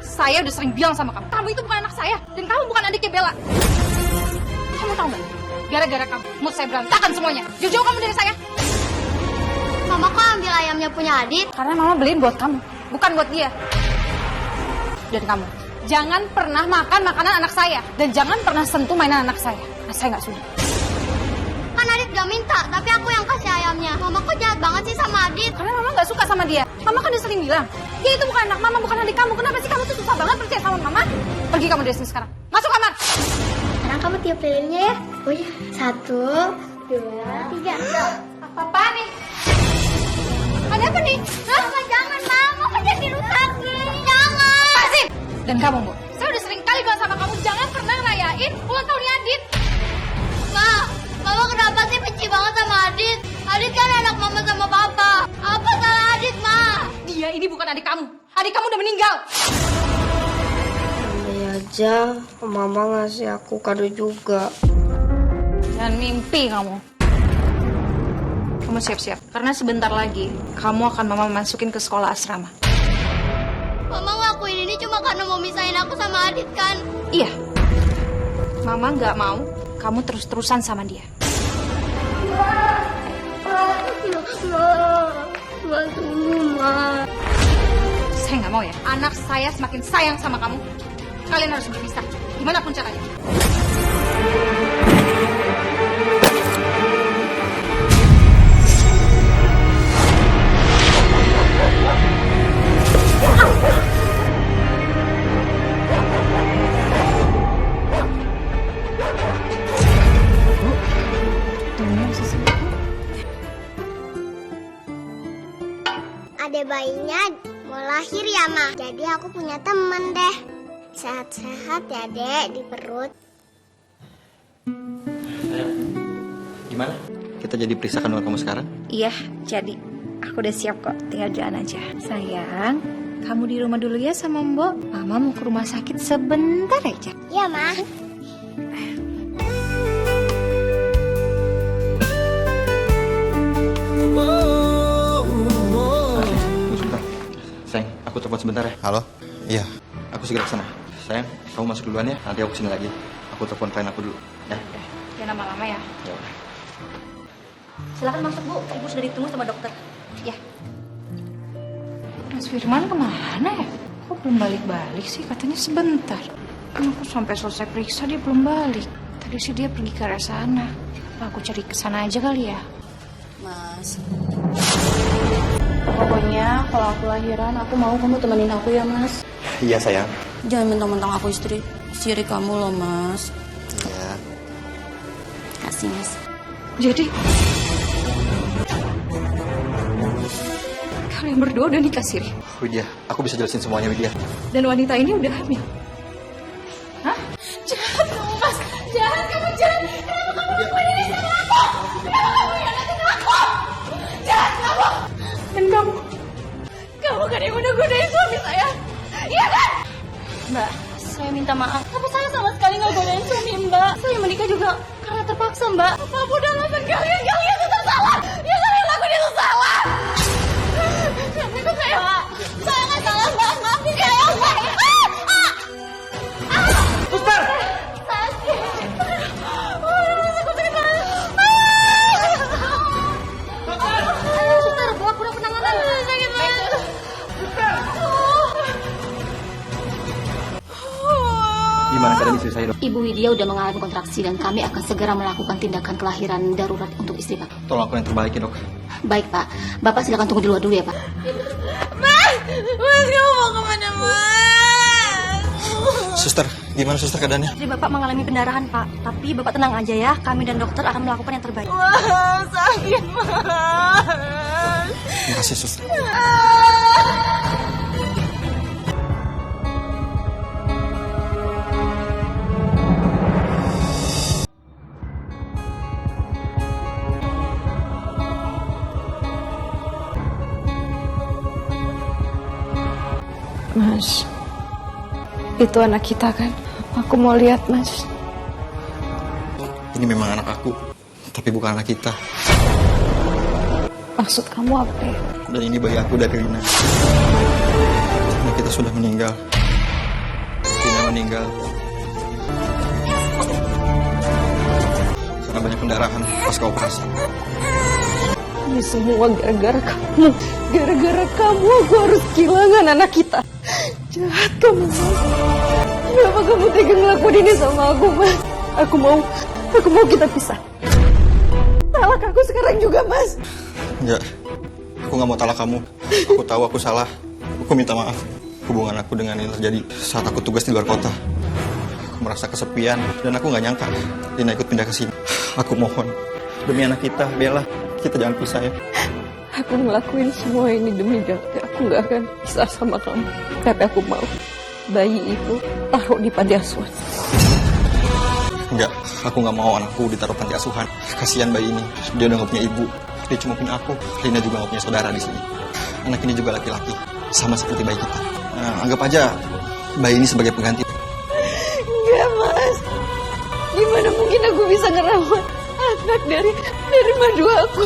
Saya udah sering bilang sama kamu, kamu itu bukan anak saya dan kamu bukan adiknya Bella. Kamu tahu nggak? Gara-gara kamu, mood saya berantakan semuanya. Jauh-jauh kamu dari saya. Mama kok ambil ayamnya punya Adit? Karena mama beliin buat kamu, bukan buat dia. Dan kamu, jangan pernah makan makanan anak saya. Dan jangan pernah sentuh mainan anak saya. Nah, saya nggak sudi. Kan Adit gak minta, tapi aku yang kasih ayamnya. Mama kok jahat banget sih sama Adit? Karena mama nggak suka sama dia. Mama kan udah sering bilang, dia itu bukan anak mama, bukan adik kamu. Kenapa sih kamu tuh susah banget percaya sama mama? Pergi kamu dari sini sekarang. Masuk kamar. Sekarang kamu tiup lilinnya ya. Oh iya. 1, 2, 3. Apa nih? Ada apa nih? Mama jangan, Mama kok jadi rusakin. Jangan. Lepasin! Dan kamu, Bu, saya udah sering kali bilang sama kamu, jangan pernah ngerayain ulang tahunnya Adit. Mama kenapa sih benci banget sama Adit? Adit kan anak Mama sama Papa. Apa salah Adit, Ma? Dia ini bukan adik kamu. Adik kamu udah meninggal. Andai aja Mama ngasih aku kado juga. Jangan mimpi kamu. Kamu siap-siap, karena sebentar lagi kamu akan mama masukin ke sekolah asrama. Mama ngelakuin ini cuma karena mau misahin aku sama Adit kan? Iya. Mama nggak mau kamu terus-terusan sama dia. Saya nggak mau ya. Anak saya semakin sayang sama kamu. Kalian harus berpisah. Gimana pun caranya. Adek bayinya mau lahir ya, Ma. Jadi aku punya temen deh. Sehat-sehat ya, Dek, di perut. Gimana? Kita jadi periksa kandungan kamu sekarang? Iya, jadi aku udah siap kok. Tinggal jalan aja. Sayang, kamu di rumah dulu ya sama Mbok. Mama mau ke rumah sakit sebentar aja. Iya, Ma. Tunggu sebentar. Sayang, aku telepon sebentar ya. Halo? Iya. Aku segera kesana. Sayang, kamu masuk duluan ya. Nanti aku kesini lagi. Aku telepon klien aku dulu. Ya. Jangan lama-lama ya. Ya udah. Silakan masuk, Bu. Ibu sudah ditunggu sama dokter. Ya. Mas Firman kemana ya? Kok belum balik-balik sih? Katanya sebentar. Aku sampai selesai periksa dia belum balik. Tadi sih dia pergi ke arah sana. Apa aku cari ke sana aja kali ya? Mas. Pokoknya kalau aku lahiran aku mau kamu temenin aku ya, Mas. Iya, sayang. Jangan mentang-mentang aku istri kamu loh, Mas. Iya. Kasih, Mas. Jadi kalian berdua udah nikah, Siri? Widya, aku bisa jelasin semuanya, Widya. Dan wanita ini udah hamil. Hah? Jahat kamu, Mas. Jahat kamu, jahat. Kenapa kamu lakukan ini sama aku? Kenapa kamu hianatin aku? Jahat kamu. Dan kamu kan yang udah godain suami saya. Iya kan? Mbak, saya minta maaf. Tapi saya sama sekali nggak godain suami, Mbak. Saya menikah juga karena terpaksa, Mbak. Apapun alasan kalian tetap salah. Yang kalian lakuin itu salah. Yang itu saya nggak salah, Mbak. Maafin saya, Mbak. Suster! Suster, bawa pulang penanganan. Sakit banget. Gimana keadaan istri saya, dok? Ibu Widya udah mengalami kontraksi dan kami akan segera melakukan tindakan kelahiran darurat untuk istri Pak. Tolong aku yang terbaik ya, dok. Baik Pak, Bapak silakan tunggu di luar dulu ya Pak. Mas, kamu mau kemana, Mas? Suster, gimana suster keadaannya? Istri Bapak mengalami pendarahan, Pak. Tapi Bapak tenang aja ya. Kami dan dokter akan melakukan yang terbaik. Mas, sakit, Mas. Makasih suster. Mas, itu anak kita kan? Aku mau lihat, Mas. Ini memang anak aku, tapi bukan anak kita. Maksud kamu apa ya? Dan ini bayi aku dari Rina. Anak kita sudah meninggal. meninggal. Karena banyak pendarahan pasca operasi. Ini semua gara-gara kamu. Gara-gara kamu aku harus kehilangan anak kita. Jahat kamu, Mas. Kenapa kamu tega ngelakuin ini sama aku, Mas? Aku mau kita pisah. Talak aku sekarang juga, Mas. Enggak, aku nggak mau talak kamu. Aku tahu aku salah. Aku minta maaf. Hubungan aku dengan Lina terjadi saat aku tugas di luar kota. Aku merasa kesepian dan aku nggak nyangka Lina ikut pindah ke sini. Aku mohon, demi anak kita, Bella, kita jangan pisah ya. Aku ngelakuin semua ini demi Gathe. Aku nggak akan pisah sama kamu. Tapi aku mau bayi itu taruh di panti asuhan. Enggak, aku nggak mau anakku ditaruh panti asuhan. Kasihan bayi ini, dia udah nggak punya ibu. Dia cuma punya aku. Lina juga nggak punya saudara di sini. Anak ini juga laki-laki, sama seperti bayi kita. Nah, anggap aja bayi ini sebagai pengganti. Enggak, Mas. Gimana mungkin aku bisa ngerawat anak dari madu aku?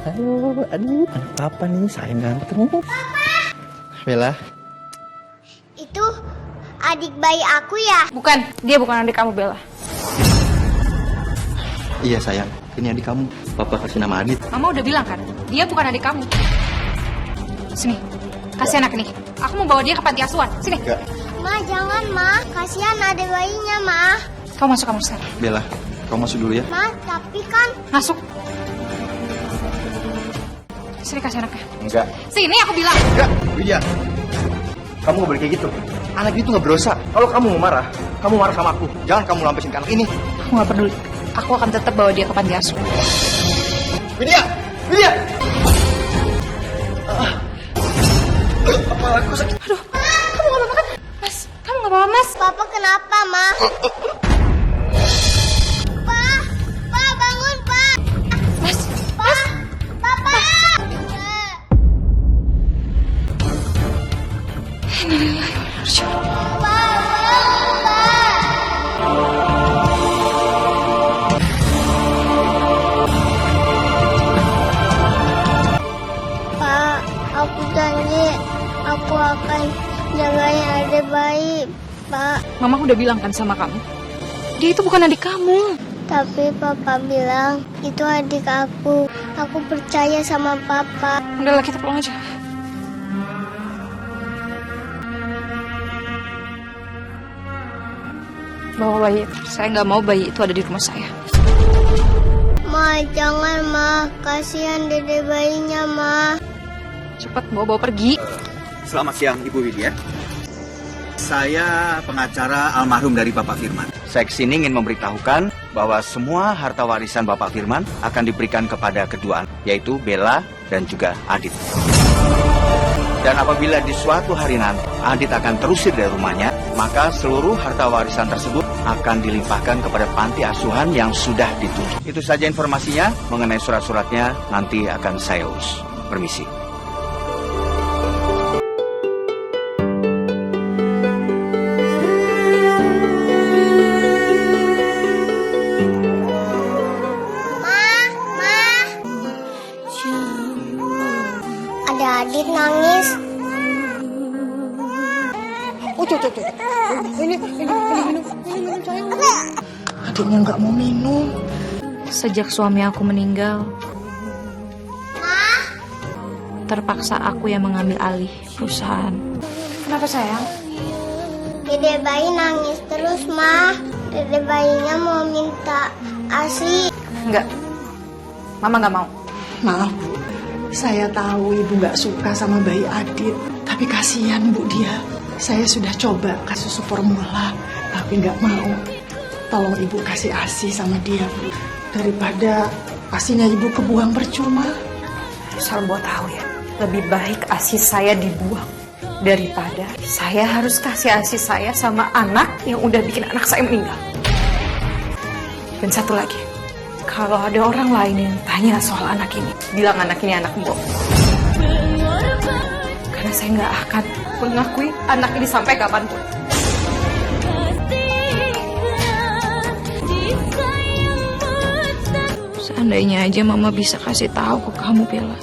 Halo, aduh, anak papa nih, sayang ganteng. Bella. Itu adik bayi aku ya? Bukan, dia bukan adik kamu, Bella. Iya sayang, ini adik kamu. Papa kasih nama Adit. Mama udah bilang kan, dia bukan adik kamu. Sini, kasih anak ini. Aku mau bawa dia ke panti asuhan. Sini. Enggak. Ma, jangan, Ma. Kasihan adik bayinya, Ma. Kamu masuk sekarang. Bella, kamu masuk dulu ya. Ma, tapi kan... Masuk. Sini kasih anaknya. Enggak. Sini aku bilang. Enggak, Widya. Kamu gak boleh kayak gitu. Anak itu gak berdosa. Kalau kamu mau marah, kamu marah sama aku. Jangan kamu lampiasin ke anak ini. Aku gak peduli. Aku akan tetap bawa dia ke panti asuhan. Widya! Widya! Kepala aku sakit. Aduh, kamu gak apa-apa kan? Mas, kamu gak apa-apa, Mas? Papa kenapa, Ma? Pa! Pa, bangun, Pa! Mas, Pa! Papa! Pak, aku janji aku akan jagain adik bayi, Pak. Mama udah bilang kan sama kamu, dia itu bukan adik kamu. Tapi Papa bilang itu adik aku. Aku percaya sama Papa. Udahlah, kita pulang aja. Bawa bayi. Saya nggak mau bayi itu ada di rumah saya. Ma, jangan, Ma. Kasihan dede bayinya, Ma. Cepat bawa pergi. Selamat siang, Ibu Widya. Saya pengacara almarhum dari Bapak Firman. Saya kesini ingin memberitahukan bahwa semua harta warisan Bapak Firman akan diberikan kepada kedua anak, yaitu Bella dan juga Adit. Dan apabila di suatu hari nanti Adit akan terusir dari rumahnya, maka seluruh harta warisan tersebut akan dilimpahkan kepada panti asuhan yang sudah ditunjuk. Itu saja informasinya. Mengenai surat-suratnya nanti akan saya urus. Permisi. Ada Adit nangis. Adiknya nggak mau minum. Sejak suami aku meninggal, terpaksa aku yang mengambil alih perusahaan. Kenapa sayang? Dede bayi nangis terus, Ma. Dede bayinya mau minta ASI. Enggak, Mama nggak mau. Maaf Bu, saya tahu Ibu nggak suka sama bayi Adit, tapi kasihan Bu dia. Saya sudah coba kasih susu formula, tapi nggak mau. Tolong Ibu kasih ASI sama dia Bu, daripada ASInya Ibu kebuang percuma. Asal buat tahu ya, lebih baik ASI saya dibuang daripada saya harus kasih ASI saya sama anak yang udah bikin anak saya meninggal. Dan satu lagi, kalau ada orang lain yang tanya soal anak ini, bilang anak ini anak Mbok. Karena saya nggak akan mengakui anak ini sampai kapanpun. Seandainya Seandainya aja mama bisa kasih tahu ke kamu, Bella.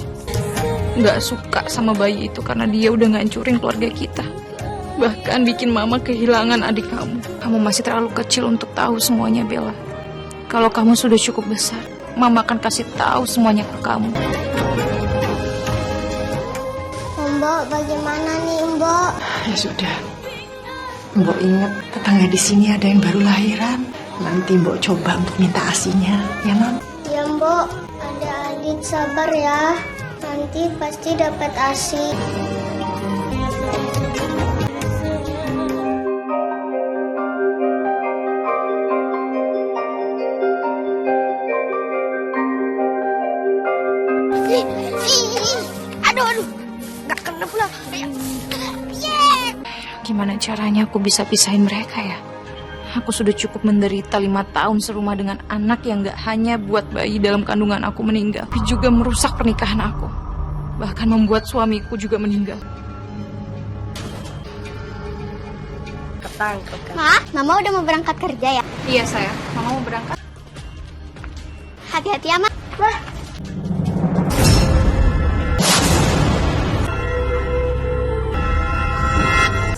Nggak suka sama bayi itu karena dia udah ngancurin keluarga kita. Bahkan bikin mama kehilangan adik kamu. Kamu masih terlalu kecil untuk tahu semuanya, Bella. Kalau kamu sudah cukup besar, mama akan kasih tahu semuanya ke kamu. Mbok, bagaimana nih, Mbok? Ya sudah. Mbok ingat tetangga di sini ada yang baru lahiran. Nanti Mbok coba untuk minta asinya, ya Mam? Ya, Mbok. Ada Adit, sabar ya. Nanti pasti dapat asi. Aduh. Gak kena pula. Gimana caranya aku bisa pisahin mereka ya? Aku sudah cukup menderita 5 tahun serumah dengan anak yang gak hanya buat bayi dalam kandungan aku meninggal, tapi juga merusak pernikahan aku. Bahkan membuat suamiku juga meninggal. Ma, Mama udah mau berangkat kerja ya? Iya sayang, mama mau berangkat. Hati-hati ya, Ma. Wah.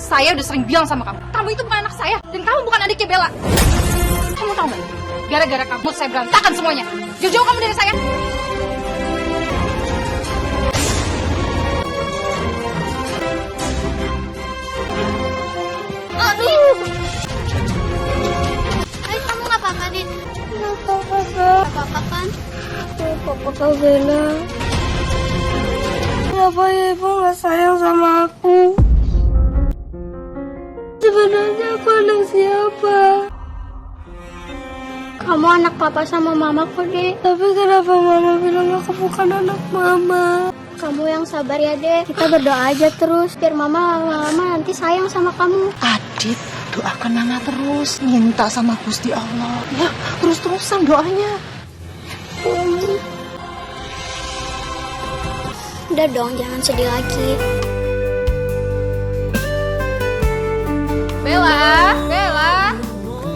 Saya udah sering bilang sama kamu, kamu itu bukan anak saya dan kamu bukan adiknya Bella. Kamu tahu nggak? Gara-gara kamu saya berantakan semuanya. Jauh-jauh kamu dari saya. Aduh. Hai, kamu nggak apa-apa, Dit? Nggak apa-apa, Kak. Nggak apa-apa kan? Nggak apa-apa, Kak Bella. Kenapa Ibu nggak sayang sama aku? Sebenarnya aku anak siapa? Kamu anak papa sama mama kok, Dek. Tapi kenapa mama bilang aku bukan anak mama? Kamu yang sabar ya, Dek. Kita berdoa aja terus biar mama lama-lama nanti sayang sama kamu. Adit, doakan Nana terus. Minta sama Gusti Allah. Ya, terus-terusan doanya. Udah dong, jangan sedih lagi. Bella, Bella.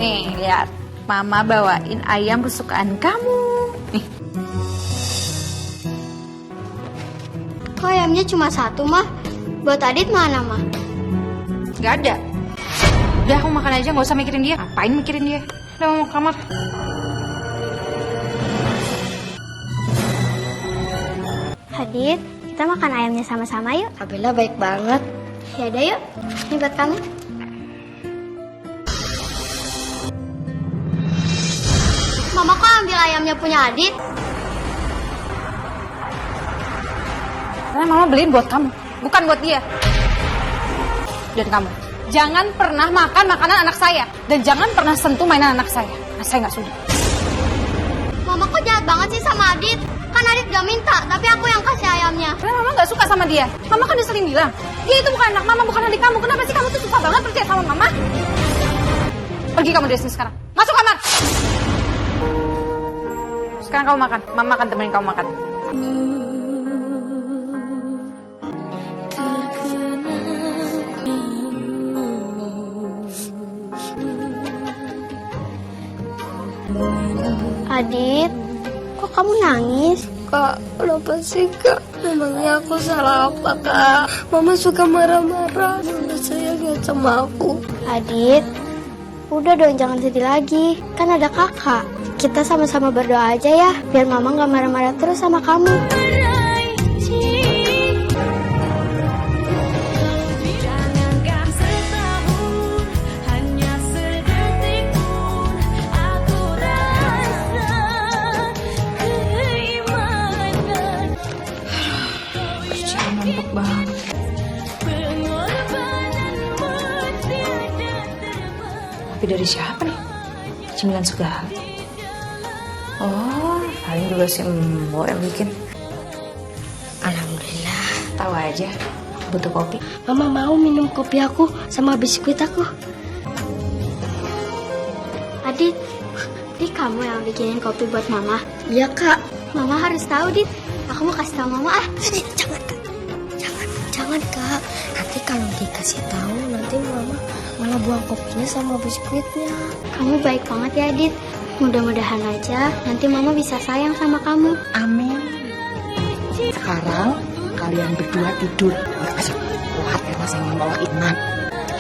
Nih, lihat. Mama bawain ayam kesukaan kamu. Nih. Kok ayamnya cuma satu, Mah? Buat Adit mana, Mah? Gak ada. Udah, aku makan aja, gak usah mikirin dia. Ngapain mikirin dia? Udah, mau ke kamar. Adit, kita makan ayamnya sama-sama yuk. Abella baik banget. Ya udah yuk, ini buat kamu. Mama kok ambil ayamnya punya Adit? Karena mama beliin buat kamu, bukan buat dia. Dan kamu, jangan pernah makan makanan anak saya. Dan jangan pernah sentuh mainan anak saya. Nah, saya nggak suka. Mama kok jahat banget sih sama Adit? Kan Adit gak minta, tapi aku yang kasih ayamnya. Karena mama nggak suka sama dia. Mama kan udah sering bilang, dia itu bukan anak mama, bukan adik kamu. Kenapa sih kamu tuh susah banget percaya sama mama? Pergi kamu dari sini sekarang. Masuk kamar. Sekarang kamu makan. Mama akan temenin kamu makan. Adit, kok kamu nangis? Kak, kenapa sih Kak? Memangnya aku salah apa Kak? Mama suka marah-marah. Mama saya lihat sama aku. Adit, udah dong jangan sedih lagi. Kan ada kakak. Kita sama-sama berdoa aja ya, biar mama gak marah-marah terus sama kamu. Ngantuk banget. Tapi dari siapa nih? Cemilan segala. Oh, paling juga si Mbok yang bikin. Alhamdulillah. Tahu aja, butuh kopi. Mama mau minum kopi aku sama biskuit aku. Adit, Dit kamu yang bikinin kopi buat mama. Iya Kak. Mama harus tahu, Dit. Aku mau kasih tahu mama ah. Jangan Kak. Jangan Kak. Nanti kalau dikasih tahu nanti Mama malah buang kopinya sama biskuitnya. Kamu baik banget ya, Dit. Mudah-mudahan aja nanti mama bisa sayang sama kamu. Amin. Sekarang kalian berdua tidur. Nggak bisa kuat karena saya membawa iman.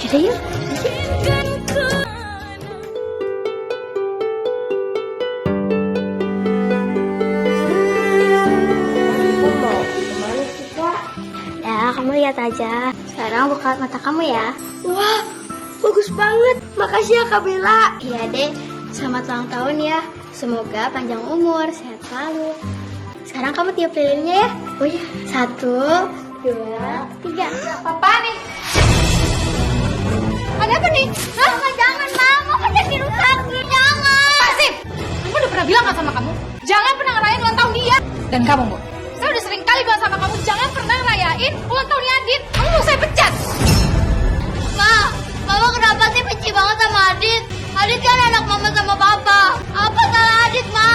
Yaudah yuk. Ya, kamu lihat aja. Sekarang buka mata kamu ya. Wah, bagus banget. Makasih ya Kak Bella. Iya deh, selamat ulang tahun ya. Semoga panjang umur, sehat selalu. Sekarang kamu tiup lilinnya ya. Oh iya, 1, 2, 3. Apa nih? Ada apa nih? Hah? Mama jangan, Mama kan jadi rusak. Jangan. Pasif! Aku udah pernah bilang kan sama kamu, jangan pernah ngerayain ulang tahun dia. Dan kamu, Bu, saya udah sering kali bilang sama kamu, jangan pernah ngerayain ulang tahunnya Adit. Kamu mau saya pecat. Mama kenapa sih benci banget sama Adit? Adit kan anak Mama sama Papa. Apa salah Adit, Ma?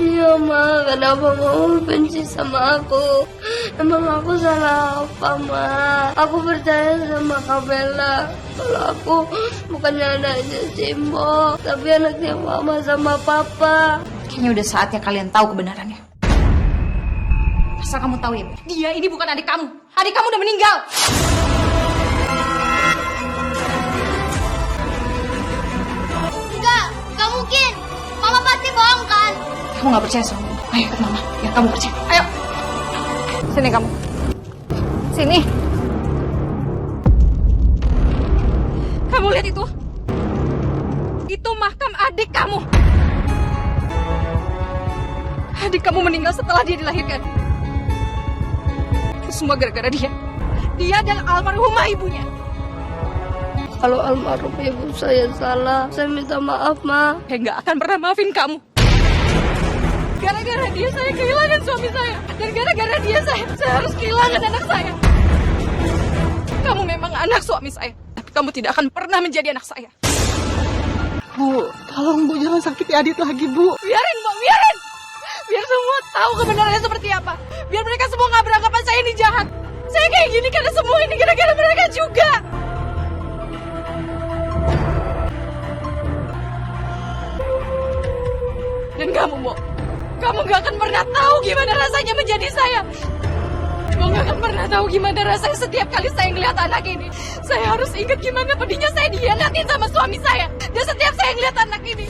Iya, Ma. Kenapa Mama benci sama aku? Emang aku salah apa, Ma? Aku percaya sama Kak Bella. Kalau aku bukannya anaknya Simbo, tapi anaknya Mama sama Papa. Kayaknya udah saatnya kalian tahu kebenarannya. Asal kamu tahu ya, Bu, dia ini bukan adik kamu. Adik kamu udah meninggal. Gak mungkin. Mama pasti bohong kan? Kamu gak percaya sama Mama? Ayo ikut Mama, biar kamu percaya. Ayo. Sini kamu. Sini. Kamu lihat itu? Itu makam adik kamu. Adik kamu meninggal setelah dia dilahirkan. Itu semua gara-gara dia. Dia dan almarhumah ibunya. Kalau almarhum ibu saya salah, saya minta maaf, Ma. Saya nggak akan pernah maafin kamu. Gara-gara dia saya kehilangan suami saya. Dan gara-gara dia saya harus kehilangan anak saya. Kamu memang anak suami saya, tapi kamu tidak akan pernah menjadi anak saya. Bu, tolong Bu jangan sakiti Adit lagi, Bu. Biarin, Bu, biarin. Biar semua tahu kebenarannya seperti apa. Biar mereka semua nggak beranggapan saya ini jahat. Saya kayak gini karena semua ini gara-gara mereka juga. Dan kamu, Bo, kamu gak akan pernah tahu gimana rasanya menjadi saya. Kamu gak akan pernah tahu gimana rasanya setiap kali saya ngeliat anak ini. Saya harus ingat gimana pedihnya saya dihianatin sama suami saya. Dan setiap saya ngeliat anak ini,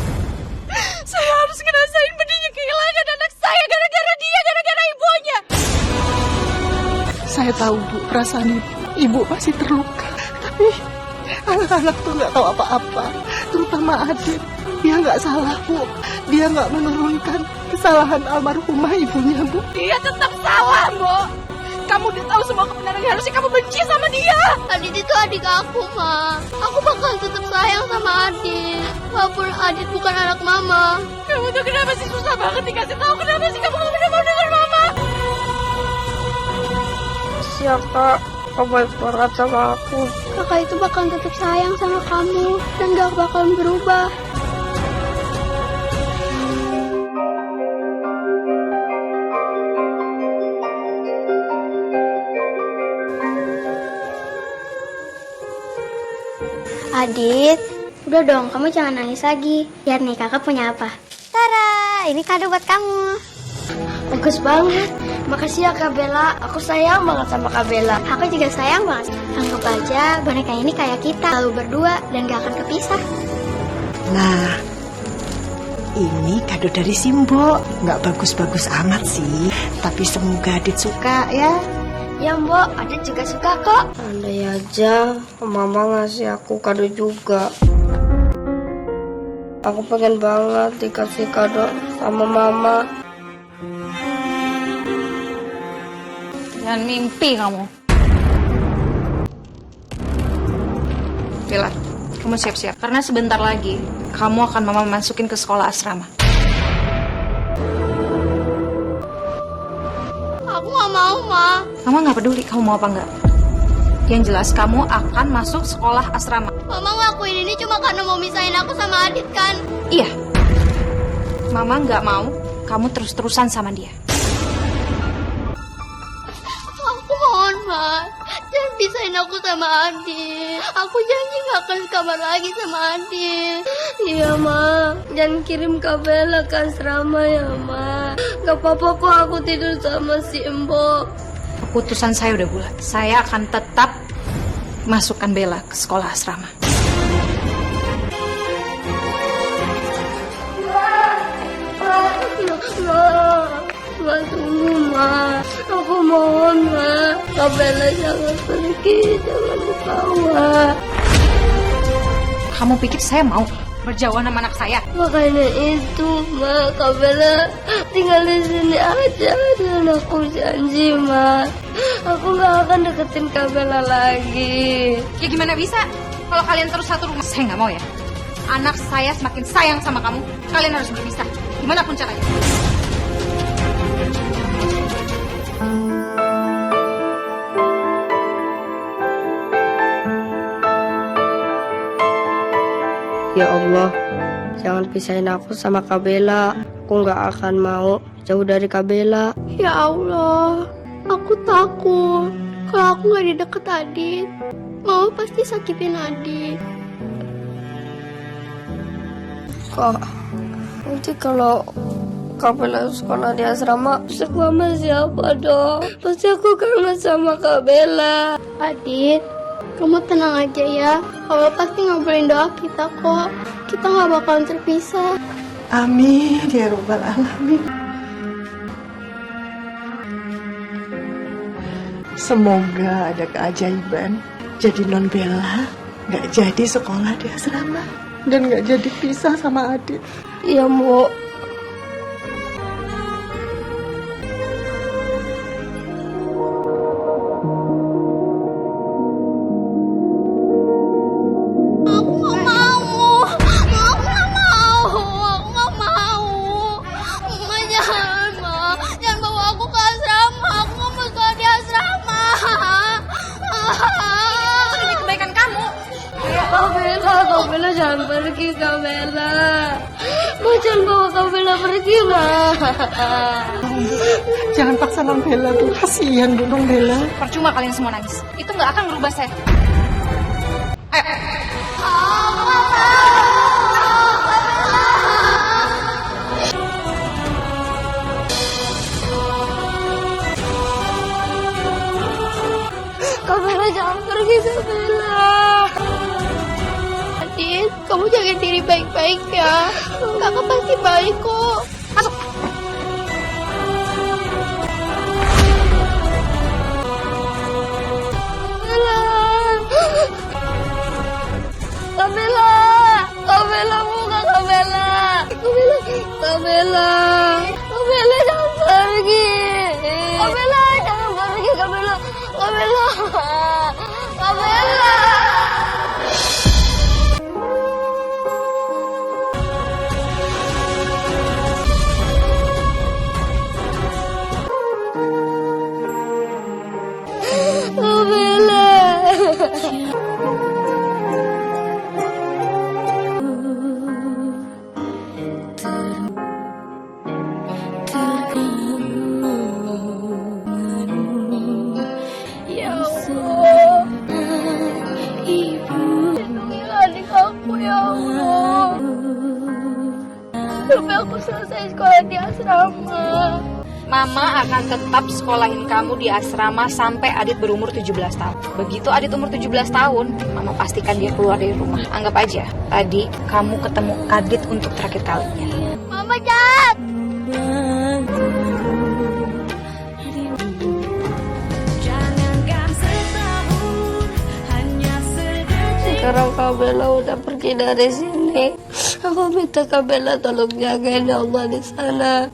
saya harus ngerasain pedihnya kehilangan anak saya gara-gara dia, gara-gara ibunya. Saya tahu, Bu, perasaan Ibu pasti terluka. Tapi anak-anak tuh nggak tahu apa-apa, terutama Adit. Dia nggak salah, Bu. Dia nggak menurunkan kesalahan almarhumah ibunya, Bu. Dia tetap salah, Bo. Kamu udah tahu semua kebenarannya, harusnya kamu benci sama dia. Adit itu adik aku, Ma. Aku bakal tetap sayang sama Adit. Walaupun Adit bukan anak Mama. Kamu tuh kenapa sih susah banget dikasih tahu? Kenapa sih kamu gak pernah mau dengar Mama? Siapa? Kau baik banget sama aku. Kakak itu bakal tetap sayang sama kamu. Dan gak bakal berubah. Adit, udah dong, kamu jangan nangis lagi. Lihat nih, kakak punya apa? Tara, ini kado buat kamu. Bagus banget. Makasih ya Kak Bella. Aku sayang banget sama Kak Bella. Aku juga sayang banget. Anggap aja boneka ini kayak kita, selalu berdua dan gak akan kepisah. Nah, ini kado dari Simbo. Nggak bagus-bagus amat sih. Tapi semoga Adit suka ya. Ya Mbok, Adit juga suka kok. Andai aja Mama ngasih aku kado juga. Aku pengen banget dikasih kado sama Mama. Jangan mimpi kamu. Bella, kamu siap-siap. Karena sebentar lagi, kamu akan Mama masukin ke sekolah asrama. Aku gak mau, Ma. Mama gak peduli kamu mau apa enggak. Yang jelas kamu akan masuk sekolah asrama. Mama ngelakuin ini cuma karena mau misahin aku sama Adit kan? Iya. Mama gak mau kamu terus-terusan sama dia. Aku mohon, Ma. Jangan pisahin aku sama Adit. Aku janji gak akan sekamar lagi sama Adit. Iya, Ma. Jangan kirim Kak Bella ke asrama ya, Ma. Gak apa-apa kok aku tidur sama si Mbok. Keputusan saya udah bulat. Saya akan tetap masukkan Bella ke sekolah asrama. Ma, tunggu, Ma. Aku mohon, Ma. Kak Bella jangan pergi, jangan dibawa. Kamu pikir saya mau berjauhan sama anak saya? Makanya itu, Ma. Kak Bella tinggal di sini aja. Dan aku janji, Ma. Aku gak akan deketin Kak Bella lagi. Ya gimana bisa? Kalau kalian terus satu rumah, saya nggak mau ya. Anak saya semakin sayang sama kamu. Kalian harus berpisah. Gimana pun caranya. Ya Allah, jangan pisahin aku sama Kak Bella. Aku gak akan mau jauh dari Kak Bella. Ya Allah, aku takut kalau aku gak di deket Adit, Mama pasti sakitin Adit. Kak, nanti kalau Kak Bella sekolah di asrama, terus aku sama siapa dong? Pasti aku kangen sama Kak Bella. Adit, kamu tenang aja ya. Allah pasti ngabulin doa kita kok. Kita gak bakalan terpisah. Amin ya Rabbal Alamin. Semoga ada keajaiban. Jadi non Bella gak jadi sekolah di asrama dan gak jadi pisah sama Adit. Iya, Mbok. Kak Bella jangan pergi, Kak Bella. Ma, jangan bawa Kak Bella pergi, Ma. Jangan paksa non Bella, Bu. Kasihan Bu non Bella. Percuma kalian semua nangis. Itu nggak akan merubah saya. Ayo. Kak Bella jangan pergi, Kak Bella. Adit, kamu jaga diri baik-baik ya. Kakak pasti baik kok. Masuk. Kak Bella, Kak Bella, buka Kak Bella. Kak Bella, Kak Bella jangan pergi. Kak Bella jangan pergi, Kak Bella. Kak Bella, Kak Bella. Kak Bella. Ya Allah, Ibu, lindungilah adik aku ya Allah. Sampai aku selesai sekolah di asrama. Mama akan tetap sekolahin kamu di asrama sampai Adit berumur 17 tahun. Begitu Adit umur 17 tahun, Mama pastikan dia keluar dari rumah. Anggap aja, tadi kamu ketemu Adit untuk terakhir kalinya. Mama jahat. Sekarang Kak Bella udah pergi dari sini. Aku minta Kak Bella tolong jagain ya Allah di sana.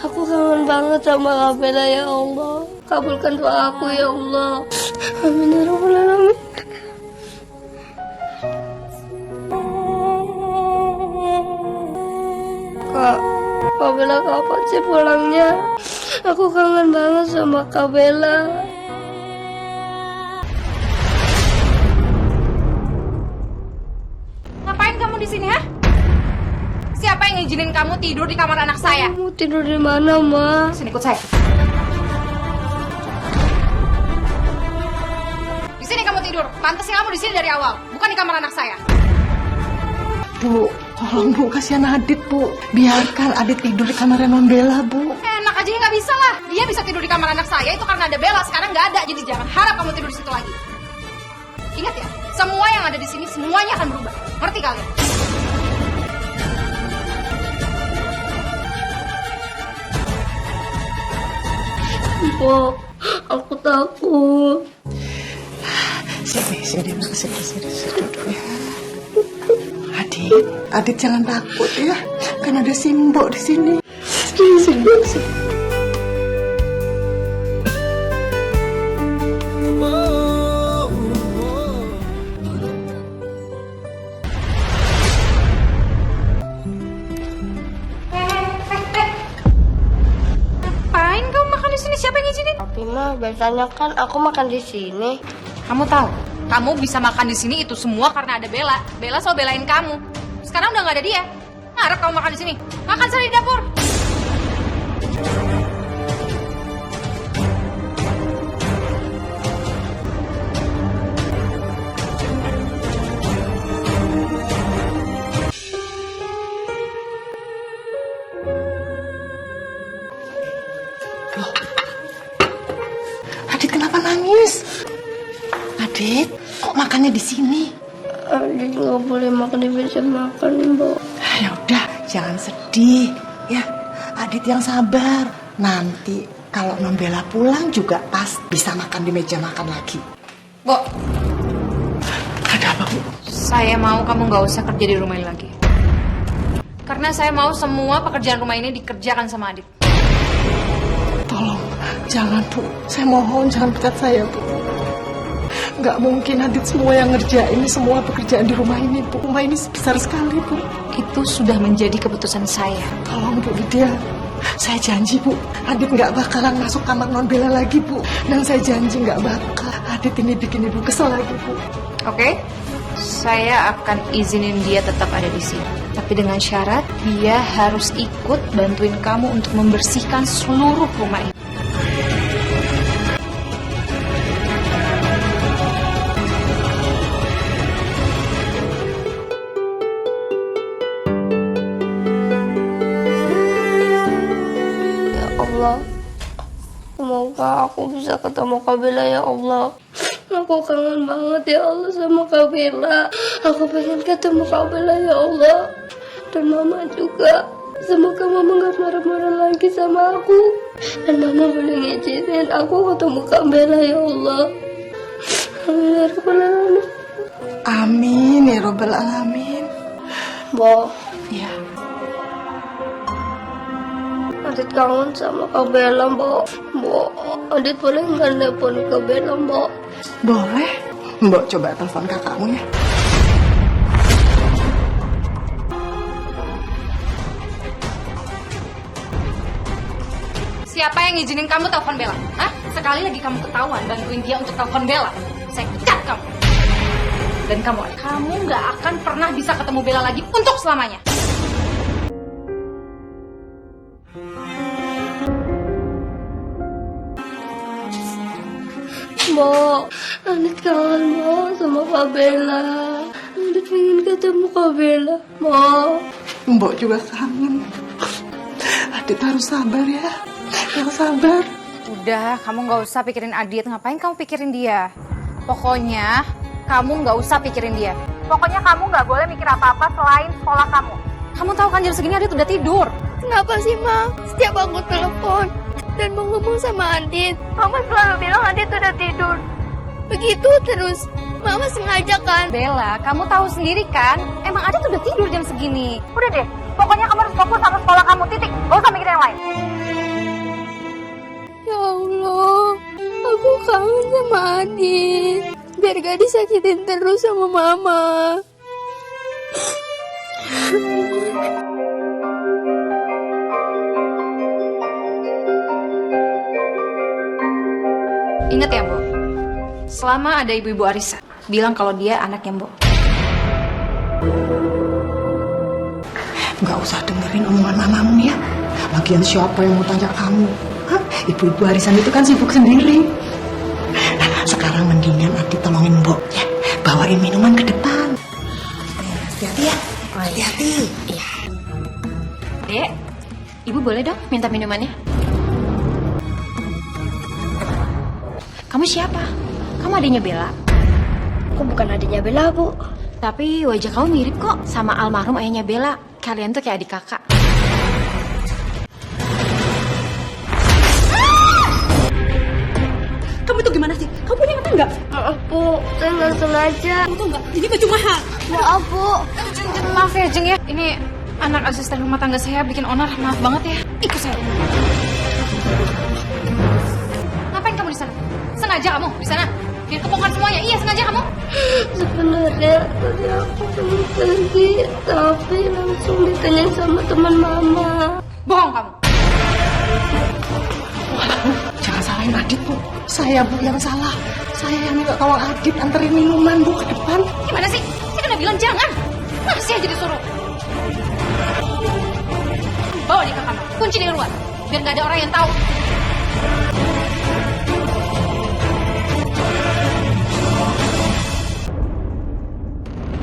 Aku kangen banget sama Kak Bella ya Allah. Kabulkan doa aku ya Allah. Amin ya Rabbal Alamin. Kak Bella kapan sih pulangnya? Aku kangen banget sama Kak Bella. Ngapain kamu di sini, ha? Siapa yang ngizinin kamu tidur di kamar anak saya? Kamu tidur di mana, Ma? Sini ikut saya. Di sini kamu tidur. Pantasnya kamu di sini dari awal, bukan di kamar anak saya. Bu, tolong Bu, kasihan Adit Bu. Biarkan Adit tidur di kamarnya Non Bella Bu. Enak aja ya nggak bisa lah. Dia bisa tidur di kamar anak saya itu karena ada Bella. Sekarang nggak ada, jadi jangan harap kamu tidur di situ lagi. Ingat ya, semua yang ada di sini semuanya akan berubah. Ngerti kalian? Bu, aku takut. Sini, sini. Adit jangan takut ya. Kan ada Simbo di sini. Sini. Ngapain kamu makan di sini? Siapa yang ngizinin? Tapi mah biasanya kan aku makan di sini. Kamu tahu, kamu bisa makan di sini itu semua karena ada Bella. Bella selalu belain kamu. Sekarang udah nggak ada dia. Ngarep kamu makan di sini. Makan sana di dapur. Adit kenapa nangis? Adit, kok makannya di sini? Adit nggak boleh makan di meja makan, Bu. Ya udah, jangan sedih ya. Adit yang sabar. Nanti kalau Non Bella pulang juga pas bisa makan di meja makan lagi. Bu, Ada apa Bu? saya mau kamu nggak usah kerja di rumah ini lagi. Karena saya mau semua pekerjaan rumah ini dikerjakan sama Adit. Tolong, jangan Bu. Saya mohon jangan pecat saya Bu. Nggak mungkin Adit semua yang ngerjain semua pekerjaan di rumah ini Bu. Rumah ini besar sekali Bu. Itu sudah menjadi keputusan saya. Tolong Bu Lydia. Saya janji Bu, Adit nggak bakalan masuk kamar Non Bella lagi Bu. Dan saya janji nggak bakal Adit ini bikin Ibu kesel lagi Bu. Oke? Saya akan izinin dia tetap ada di sini. Tapi dengan syarat dia harus ikut bantuin kamu untuk membersihkan seluruh rumah ini. Ya Allah, semoga aku bisa ketemu Kak Bella ya Allah. Aku kangen banget ya Allah sama Kak Bella. Aku pengen ketemu Kak Bella ya Allah. Dan Mama juga. Semoga Mama gak marah-marah lagi sama aku. Dan Mama boleh ngizinin aku ketemu Kak Bella ya Allah. Amin ya Rabbal Alamin. Amin ya Rabbal Alamin. Bo, Ya, Adit kangen sama Kak Bella, Bo. Bo, Adit boleh nggak telepon Kak Bella, Bo? boleh. Mbok coba telepon kakakmu ya. Siapa yang ngizinin kamu telepon Bella? Hah? Sekali lagi kamu ketahuan bantuin dia untuk telepon Bella, saya pecat kamu. Dan kamu nggak akan pernah bisa ketemu Bella lagi untuk selamanya. Bo, Adit kangen Bo sama Kak Bella. Adit pengen ketemu Kak Bella, Bo. Mbok juga kangen. Adit harus sabar ya. Yang sabar. Udah, kamu nggak usah pikirin Adit. Ngapain kamu pikirin dia? Pokoknya kamu nggak usah pikirin dia. Pokoknya kamu nggak boleh mikir apa-apa selain sekolah kamu. Kamu tahu kan jam segini Adit udah tidur. Kenapa sih, Ma? Setiap aku telepon dan mau ngomong sama Adit, Mama selalu bilang Adit udah tidur. Begitu terus. Mama sengaja kan? Bella, kamu tahu sendiri kan? Emang Adit udah tidur jam segini. Udah deh, pokoknya kamu harus fokus sama sekolah kamu, titik. Gak usah mikir yang lain. Ya Allah, aku kangen sama Adit. Biar gak disakitin terus sama Mama. Ingat ya, Mbok. Selama ada ibu-ibu Arisa, bilang kalau dia anaknya Mbok. Nggak usah dengerin omongan mamamu ya. Lagian siapa yang mau tanya kamu? Hah? Ibu-ibu arisan itu kan sibuk sendiri. Nah, sekarang mendingan Adit tolong bawain minuman ke depan. Hati-hati ya. Hati-hati. Iya. Dek, Ibu boleh dong minta minumannya? Kamu siapa? Kamu adiknya Bella? Aku bukan adiknya Bella, Bu. Tapi wajah kamu mirip kok sama almarhum ayahnya Bella. Kalian tuh kayak adik kakak. Kamu tuh gimana sih? Kamu punya mata nggak? Maaf, Bu. Saya nggak sengaja. Kamu tuh nggak? Ini baju mahal. Maaf, Bu. Maaf ya Jeng ya. Ini anak asisten rumah tangga saya bikin onar. Maaf banget ya. Ikut saya. Ngapain kamu di sana? Sengaja kamu di sana? Biar kebongkar semuanya. Iya, sengaja kamu. Sebenarnya tadi aku pengen pergi, tapi langsung ditanya sama teman Mama. Bohong kamu. Jangan salahin Adit, Bu. Saya, Bu, yang salah. Saya yang minta tolong Adit anterin minuman, Bu, ke depan. Gimana sih? Saya kan udah bilang jangan. Masih aja disuruh. Bawa dia ke kamar. Kunci di luar. Biar nggak ada orang yang tahu.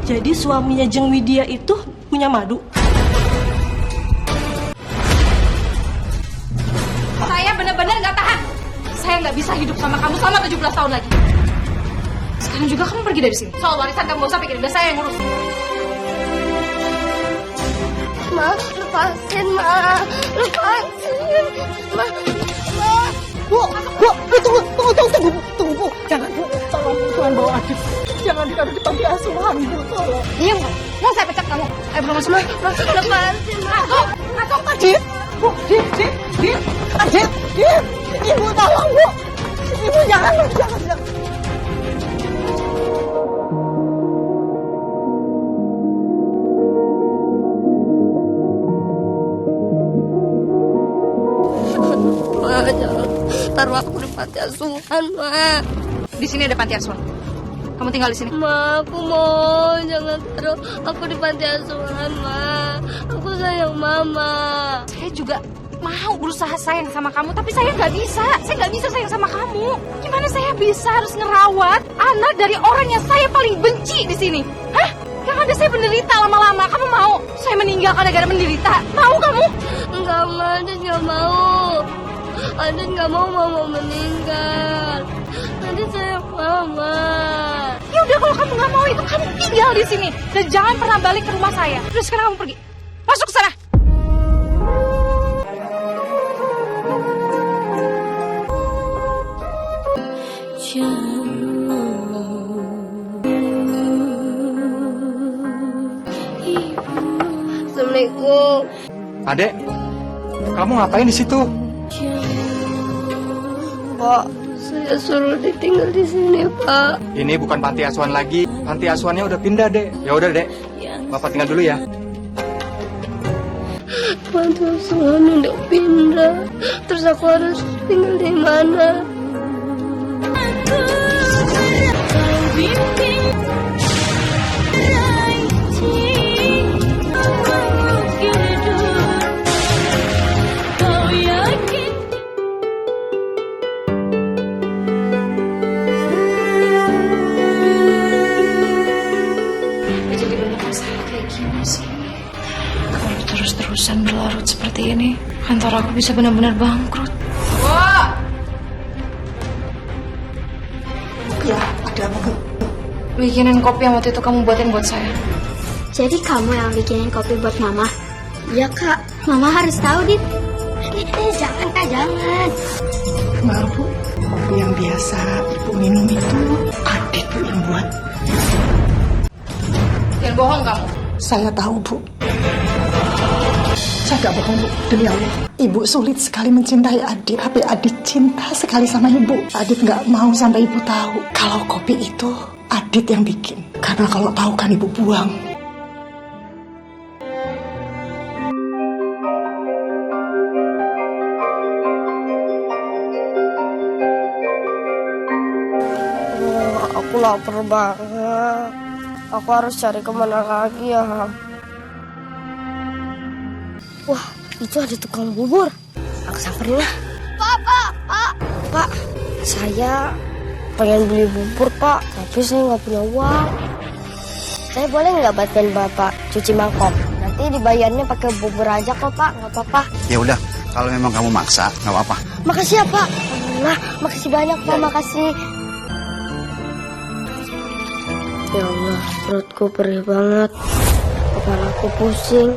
Jadi suaminya Jeng Widya itu punya madu. Saya benar-benar nggak tahan. Saya nggak bisa hidup sama kamu selama 17 tahun lagi. Sekarang juga kamu pergi dari sini. Soal warisan kamu gak usah pikirin. Udah saya yang ngurus. Ma, lepasin, Ma. Lepasin. Ma. Bu, tunggu, Bu. Jangan, Bu. Tolong, Bu, Tuhan bawa Adit. Jangan ditaruh di panti asuhan, Bu. Tolong. Diam, mau saya pecat kamu. Ayo belum masuk. Lepasin, Ma. Masuk. Adit. Bu, Dit. Adit. Ibu tolong, Bu. Ibu jangan. Ma, jangan taruh aku di panti asuhan, Ma. Di sini ada panti asuhan. Kamu tinggal di sini. Ma, aku mau jangan taruh aku di panti asuhan, Ma. Aku sayang Mama. Saya juga mau berusaha sayang sama kamu, tapi saya nggak bisa. Saya nggak bisa sayang sama kamu. Gimana saya bisa harus ngerawat anak dari orang yang saya paling benci di sini? Hah? Yang ada saya menderita lama-lama. Kamu mau saya meninggal gara-gara menderita? Mau kamu? Enggak, Ma. Adit nggak mau. Adit nggak mau Mama meninggal. Adit sayang Mama. Ya udah, kalau kamu nggak mau itu kamu tinggal di sini dan jangan pernah balik ke rumah saya. Terus sekarang kamu pergi. Masuk ke sana. Assalamualaikum. Adek, kamu ngapain di situ? Pak, saya suruh ditinggal di sini, Pak. Ini bukan panti asuhan lagi. Panti asuhannya udah pindah, Dek. Ya udah, Dek. Bapak tinggal dulu ya. Panti asuhan udah pindah. Terus aku harus tinggal di mana? Jadi banyak masalah kayak gini sih. Kalau terus-terusan berlarut seperti ini, kantor aku bisa benar-benar bangkrut. Wah! Ya, ada apa, Bu? Bikinin kopi yang waktu itu kamu buatin buat saya. Jadi kamu yang bikinin kopi buat Mama? Iya, Kak. Mama harus tahu, Dit. Jangan, Kak, jangan. Maaf, Bu. Kopi yang biasa Ibu minum itu Adit, Bu, yang buat. Jangan bohong kamu. Saya tahu, Bu. Saya gak bohong, Bu. Demi Allah. Ibu sulit sekali mencintai Adit. Tapi Adit cinta sekali sama Ibu. Adit gak mau sampai Ibu tahu kalau kopi itu Adit yang bikin. Karena kalau tahu kan Ibu buang. Aku lapar banget. Aku harus cari kemana lagi ya? Wah, itu ada tukang bubur. Aku samperin lah. Pak, saya pengen beli bubur, Pak. Tapi saya nggak punya uang. saya boleh nggak bantuin Bapak cuci mangkok? Nanti dibayarnya pakai bubur aja kok, Pak. Nggak apa-apa. Ya udah, kalau memang kamu maksa, nggak apa-apa. Makasih ya, Pak. Nah, makasih banyak, Pak. Makasih. Ya Allah, perutku perih banget. Kepalaku pusing.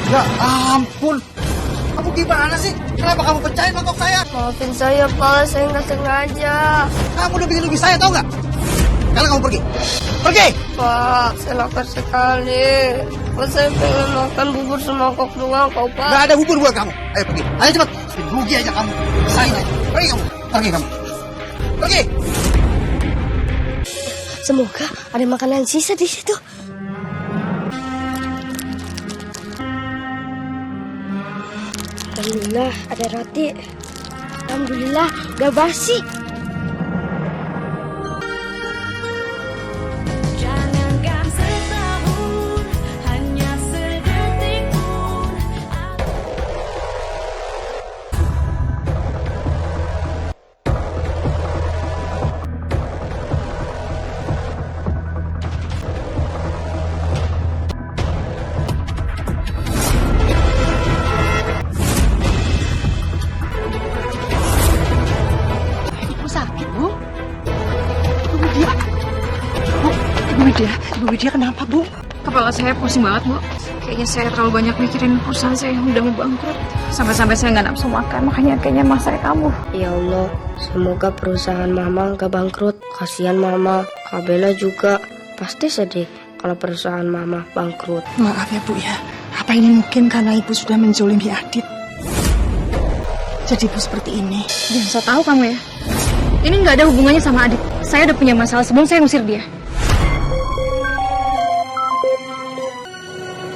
Ya ampun, kamu gimana sih? Kenapa kamu pecahin mangkok saya? Maafin saya, Pak. Saya nggak sengaja. Kamu udah bikin rugi saya, tau nggak? Sekarang kamu pergi. Pergi! Pak, saya lapar sekali. Pak, saya pengen makan bubur semangkok doang, kok, Pak. Nggak ada bubur buat kamu. Ayo pergi. Ayo cepat. Bikin rugi aja kamu. Sain aja. Pergi kamu. Pergi kamu. Pergi! Semoga ada makanan sisa di situ. Alhamdulillah ada roti. Alhamdulillah udah basi. Jangankan setahun, hanya sedetik pun. Ibu Widya kenapa, Bu? Kepala saya pusing banget, Bu. Kayaknya saya terlalu banyak mikirin perusahaan saya yang udah mau bangkrut. Sampai-sampai saya nggak nafsu makan, makanya kayaknya mas saya kamu. Ya Allah, semoga perusahaan Mama nggak bangkrut. Kasihan Mama, Kak Bella juga pasti sedih kalau perusahaan Mama bangkrut. Maaf ya, Bu ya. Apa ini mungkin karena Ibu sudah menzolimi Adit? Jadi Ibu seperti ini. Jangan so tahu kamu ya. Ini nggak ada hubungannya sama Adit. Saya udah punya masalah sebelum saya ngusir dia.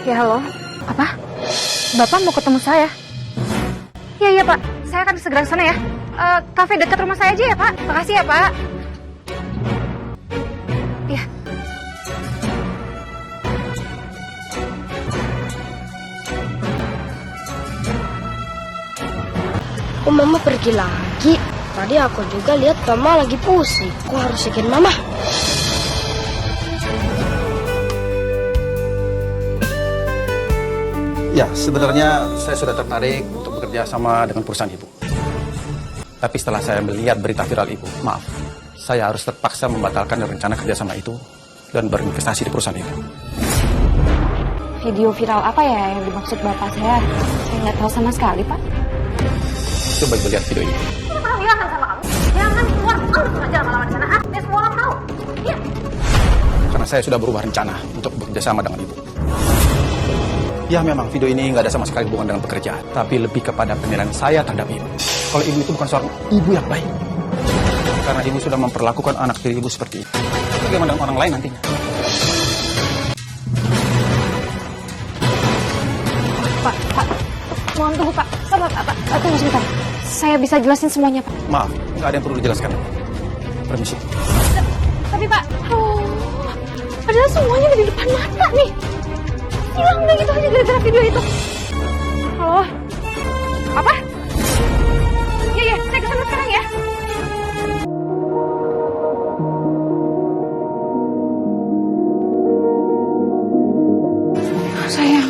Ya halo, apa? Bapak mau ketemu saya? Iya Pak, saya akan segera ke sana ya. Kafe dekat rumah saya aja ya Pak. Makasih ya Pak. Iya. Kok Mama pergi lagi? Tadi aku juga lihat Mama lagi pusing. Aku harus yakin Mama. Ya, sebenarnya saya sudah tertarik untuk bekerja sama dengan perusahaan Ibu. Tapi setelah saya melihat berita viral Ibu, maaf, saya harus terpaksa membatalkan rencana kerjasama itu dan berinvestasi di perusahaan Ibu. Video viral apa ya yang dimaksud Bapak saya? Saya nggak tahu sama sekali Pak. Coba Ibu lihat video ini. Aku bilang kan sama kamu, jangan keluar, kamu sengaja lama-lama di sana. Biar semua orang tahu. Iya. Karena saya sudah berubah rencana untuk bekerja sama dengan Ibu. Ya memang video ini nggak ada sama sekali hubungan dengan pekerjaan, tapi lebih kepada penilaian saya terhadap Ibu. Kalau Ibu itu bukan seorang ibu yang baik. Karena Ibu sudah memperlakukan anak tiri Ibu seperti itu. Bagaimana dengan orang lain nantinya? Pak, mohon tunggu Pak. Sabar Pak, tunggu sebentar. Saya bisa jelasin semuanya Pak. Maaf, nggak ada yang perlu dijelaskan. Permisi. Tapi Pak, padahal semuanya udah di depan mata nih. Hilang udah gitu aja gara-gara video itu. Halo? Apa? Iya, saya kesana sekarang ya. Sayang,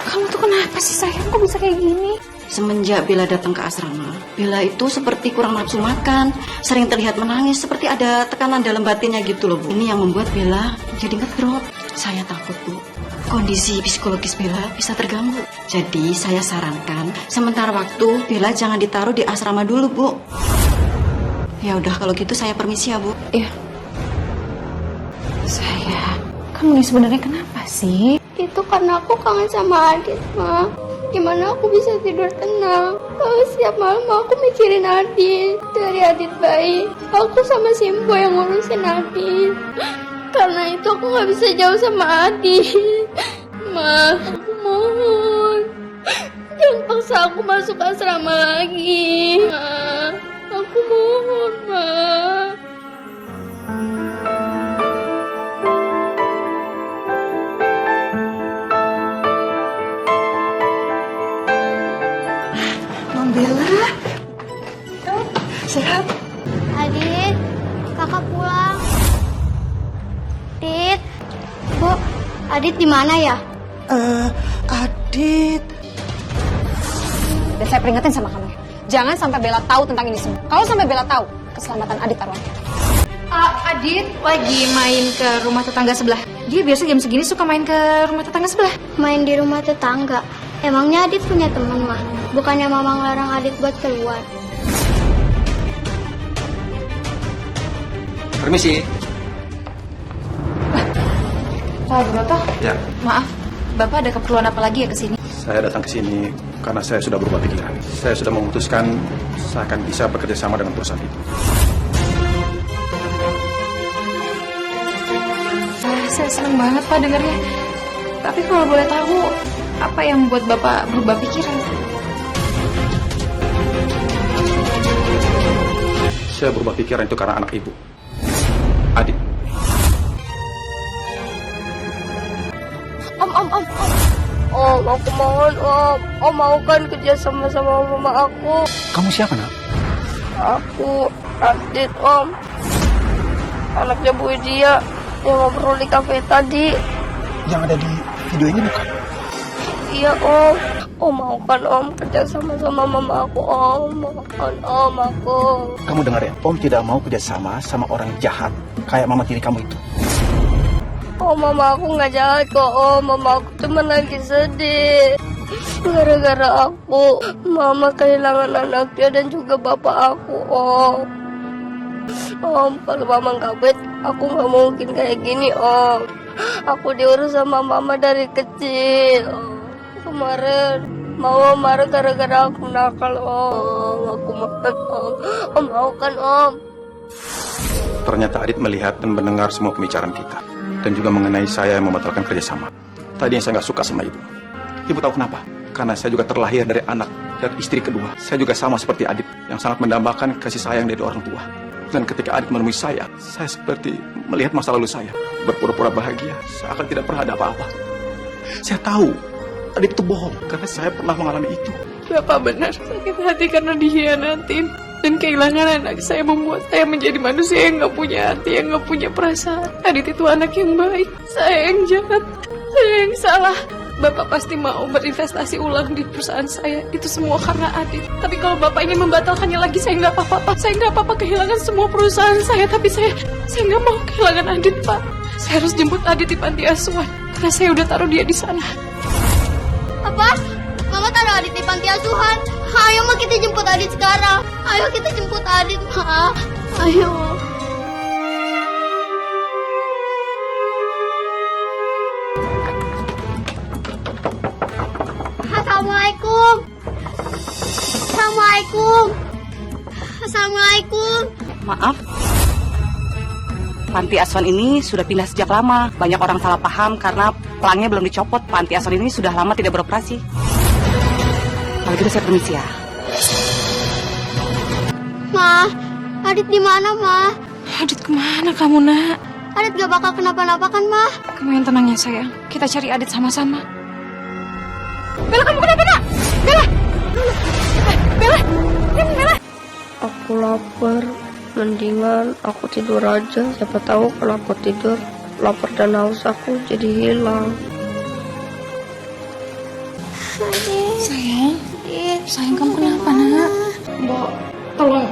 kamu tuh kenapa sih sayang? Kok bisa kayak gini? Semenjak Bella datang ke asrama, Bella itu seperti kurang nafsu makan, sering terlihat menangis, seperti ada tekanan dalam batinnya gitu loh, Bu. Ini yang membuat Bella jadi ngedrop. Saya takut, Bu, kondisi psikologis Bella bisa terganggu. Jadi saya sarankan sementara waktu Bella jangan ditaruh di asrama dulu, Bu. Ya udah kalau gitu saya permisi ya, Bu. Iya. Sayang, kamu ini sebenarnya kenapa sih? Itu karena aku kangen sama Adit, Ma. Gimana aku bisa tidur tenang? Kalau setiap malam aku mikirin Adit. Dari Adit bayi, aku sama Simbo yang ngurusin Adit. Karena itu aku gak bisa jauh sama Adit. Ma, aku mohon, jangan paksa aku masuk asrama lagi. Ma, aku mohon, Ma. Adit di mana ya? Adit. Dan saya peringetin sama kamu ya. Jangan sampai Bella tahu tentang ini semua. Kalau sampai Bella tahu, keselamatan Adit taruhannya. Adit lagi main ke rumah tetangga sebelah. Dia biasa jam segini suka main ke rumah tetangga sebelah. Main di rumah tetangga. Emangnya Adit punya teman mah? Bukannya mama ngelarang Adit buat keluar. Permisi. Pak Broto, Ya, maaf. Bapak ada keperluan apa lagi ya kesini? saya datang ke sini karena saya sudah berubah pikiran. Saya sudah memutuskan saya akan bisa bekerja sama dengan perusahaan itu. Saya senang banget Pak dengarnya. Tapi kalau boleh tahu, apa yang membuat Bapak berubah pikiran? Saya berubah pikiran itu karena anak ibu, Adit. Om, aku mohon Om. Om mau kan kerja sama mama aku. Kamu siapa, nak? Aku Adit Om. Anaknya Bu Widya yang ngobrol di kafe tadi. Yang ada di video ini bukan? Iya Om. Om mau kan Om kerja sama mama aku Om. Mohon Om aku. Kamu dengar ya, Om tidak mau kerjasama sama orang jahat kayak mama tiri kamu itu. Oh, mama aku nggak jahat kok, Om. Mama aku cuma lagi sedih. Gara-gara aku, mama kehilangan anaknya dan juga bapak aku, Om. Om, kalau mama nggak baik, aku nggak mungkin kayak gini, Om. Aku diurus sama mama dari kecil, Om. Kemarin, mama marah gara-gara aku nakal, Om. Aku makan, Om. Om mau kan, Om? Ternyata Adit melihat dan mendengar semua pembicaraan kita. Dan juga mengenai saya yang membatalkan kerjasama. Tadinya saya nggak suka sama ibu. Ibu tahu kenapa? Karena saya juga terlahir dari anak dan istri kedua. Saya juga sama seperti Adit yang sangat mendambakan kasih sayang dari orang tua. Dan ketika Adit menemui saya seperti melihat masa lalu saya. Berpura-pura bahagia, seakan tidak pernah ada apa-apa. Saya tahu Adit itu bohong karena saya pernah mengalami itu. Bapak benar sakit hati karena dikhianatin. Dan kehilangan anak saya membuat saya menjadi manusia yang gak punya hati, yang gak punya perasaan. Adit itu anak yang baik, saya yang jahat, saya yang salah. Bapak pasti mau berinvestasi ulang di perusahaan saya. Itu semua karena Adit. Tapi kalau Bapak ingin membatalkannya lagi, saya nggak apa-apa. Saya nggak apa-apa kehilangan semua perusahaan saya. Tapi saya nggak mau kehilangan Adit, Pak. Saya harus jemput Adit di panti asuhan. Karena saya udah taruh dia di sana. Apa? Mama taruh Adit di panti asuhan. Ayo Ma, kita jemput Adit sekarang. Ayo kita jemput Adit, Ma. Ayo. Assalamualaikum. Assalamualaikum. Assalamualaikum. Maaf, panti asuhan ini sudah pindah sejak lama. Banyak orang salah paham karena pelangnya belum dicopot. Panti asuhan ini sudah lama tidak beroperasi. Kalau gitu saya permisi ya. Ma, Adit di mana, Ma? Adit kemana kamu, Nak? Adit gak bakal kenapa-napa kan, Ma? Kamu yang tenang ya, sayang. Kita cari Adit sama-sama. Bella, kamu kenapa, Nak? Bella! Bella! Bella! Aku lapar. Mendingan aku tidur aja. Siapa tahu kalau aku tidur, lapar dan haus aku jadi hilang. Sayang kamu kenapa, Nak? Mbak, tolong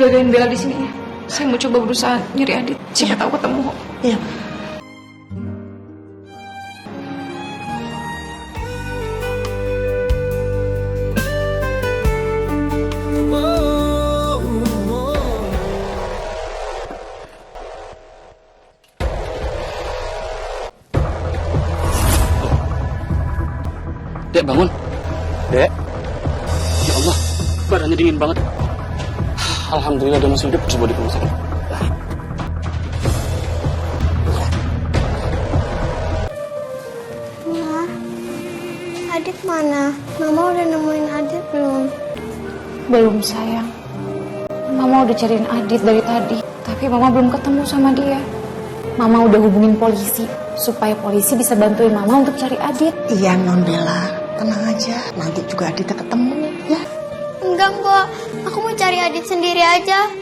jagain Bella di sini ya. Saya mau coba berusaha nyari Adit. Siapa tahu ketemu. Iya. Dek, bangun. Dek. Ya Allah, badannya dingin banget. Alhamdulillah dia masih hidup. Coba di rumah sakit. Ma, Adit mana? Mama udah nemuin Adit belum? Belum, sayang. Mama udah cariin Adit dari tadi. Tapi Mama belum ketemu sama dia. Mama udah hubungin polisi supaya polisi bisa bantuin Mama untuk cari Adit. Iya, Non Bella. Tenang aja. Nanti juga Aditnya ketemu, ya. Enggak, Mbak. Aku mau cari Adit sendiri aja.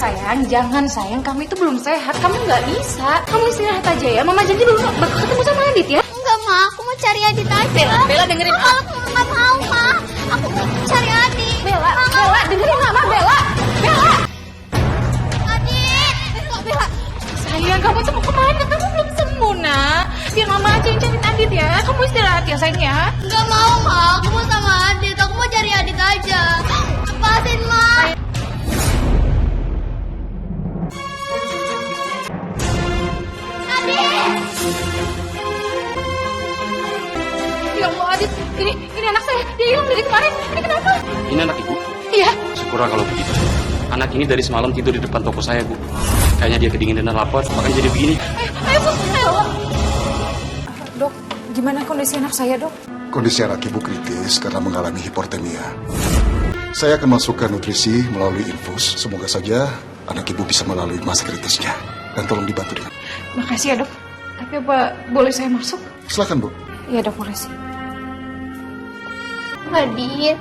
Sayang, jangan sayang. Kamu itu belum sehat. Kamu nggak bisa. Kamu istirahat aja ya. Mama janji dulu bakal ketemu sama Adit ya. Enggak, Ma. Aku mau cari Adit aja. Bella dengerin. Aku nggak mau, Ma. Aku mau cari Adit. Bella dengerin Mama. Bella. Adit. Bella. Sayang, kamu tuh mau kemana? Kamu belum sembuh, nak. Biar Mama aja yang cariin Adit ya. Kamu istirahat ya, sayang ya. Enggak mau, Ma. Aku mau sama Adit. Aku mau cari Adit aja. Lepasin, Ma. Ya Allah, Adit. Ini anak saya. Dia hilang dari kemarin. Ini kenapa? Ini anak ibu? Iya. Syukurlah kalau begitu. Anak ini dari semalam tidur di depan toko saya, Bu. Kayaknya dia kedinginan dan lapar, makanya jadi begini. Ayo, Bu. Ayo. Dok, gimana kondisi anak saya, Dok? Kondisi anak ibu kritis karena mengalami hipotermia. Saya akan masukkan nutrisi melalui infus. Semoga saja anak ibu bisa melalui masa kritisnya. Dan tolong dibantu dengan... Makasih ya, Dok. Tapi apa boleh saya masuk? Silakan, Bu. Iya, Dok, makasih. Adit,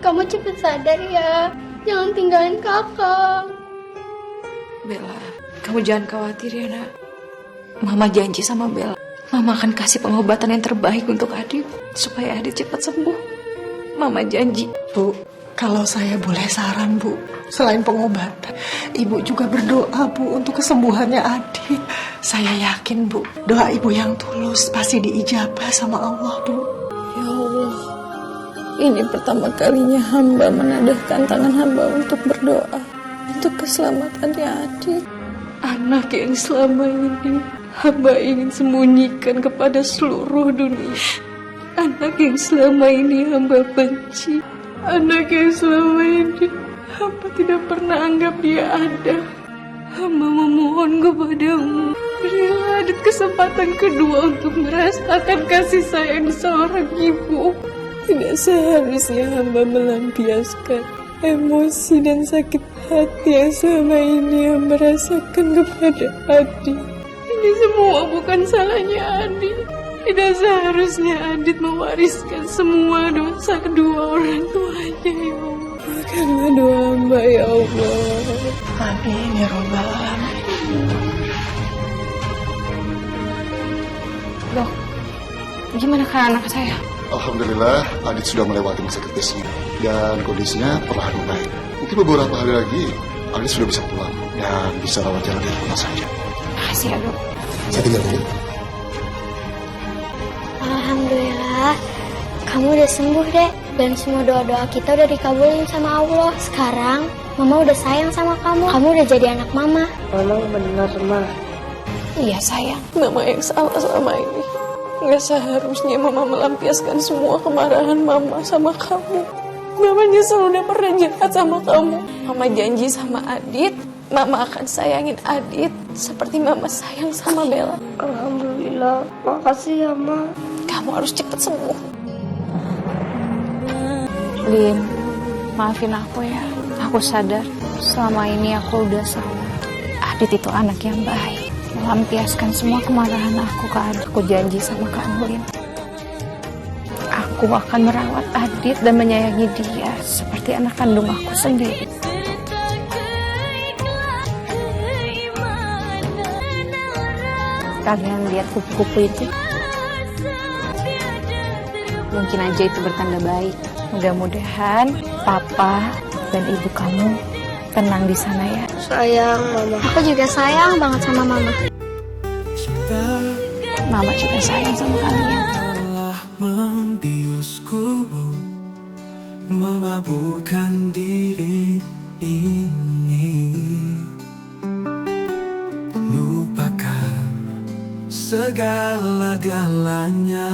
kamu cepet sadar ya. Jangan tinggalin kakak. Bella, kamu jangan khawatir ya, nak. Mama janji sama Bella. Mama akan kasih pengobatan yang terbaik untuk Adit. Supaya Adit cepat sembuh. Mama janji. Bu, kalau saya boleh saran, Bu. Selain pengobatan, Ibu juga berdoa, Bu, untuk kesembuhannya Adit. Saya yakin, Bu, doa Ibu yang tulus pasti diijabah sama Allah, Bu. Ya Allah, ini pertama kalinya hamba menadahkan tangan hamba untuk berdoa untuk keselamatannya Adit. Anak yang selama ini hamba ingin sembunyikan kepada seluruh dunia. Anak yang selama ini hamba benci. Anak yang selama ini hamba tidak pernah anggap dia ada. Hamba memohon kepadamu, berilah Adit kesempatan kedua untuk merasakan kasih sayang seorang ibu. Tidak seharusnya hamba melampiaskan emosi dan sakit hati yang selama ini hamba rasakan kepada Adit. Ini semua bukan salahnya Adit. Tidak seharusnya Adit mewariskan semua dosa kedua orang tuanya, ya Allah. Makanlah doa hamba, ya Allah. Amin, ya Rabbal Alamin. Dok, gimana keadaan anak saya? Alhamdulillah, Adit sudah melewati masa kritisnya. Dan kondisinya perlahan membaik. Mungkin beberapa hari lagi, Adit sudah bisa pulang. Dan bisa rawat jalan di rumah saja. Makasih ya, Dok. Saya tinggal dulu. Alhamdulillah, kamu udah sembuh deh. Dan semua doa-doa kita udah dikabulin sama Allah. Sekarang, Mama udah sayang sama kamu. Kamu udah jadi anak Mama. Memang benar, Ma. Iya, sayang. Mama yang salah selama ini. Nggak seharusnya Mama melampiaskan semua kemarahan Mama sama kamu. Mama nyesel udah pernah jahat sama kamu. Mama janji sama Adit, Mama akan sayangin Adit seperti Mama sayang sama Bella. Alhamdulillah, makasih ya, Ma. Kamu harus cepat sembuh. Lin, maafin aku ya. Aku sadar selama ini aku udah salah. Adit itu anak yang baik, melampiaskan semua kemarahan aku ke Adit. Aku janji sama kamu, Lin. Aku akan merawat Adit dan menyayangi dia seperti anak kandung aku sendiri. Kalian lihat kupu-kupu itu? Mungkin aja itu bertanda baik. Mudah-mudahan Papa dan Ibu kamu tenang di sana ya. Sayang, Mama. Aku juga sayang banget sama Mama. Mama juga sayang sama kalian. Membiusku memabukkan diri ini, lupakan segala-galanya.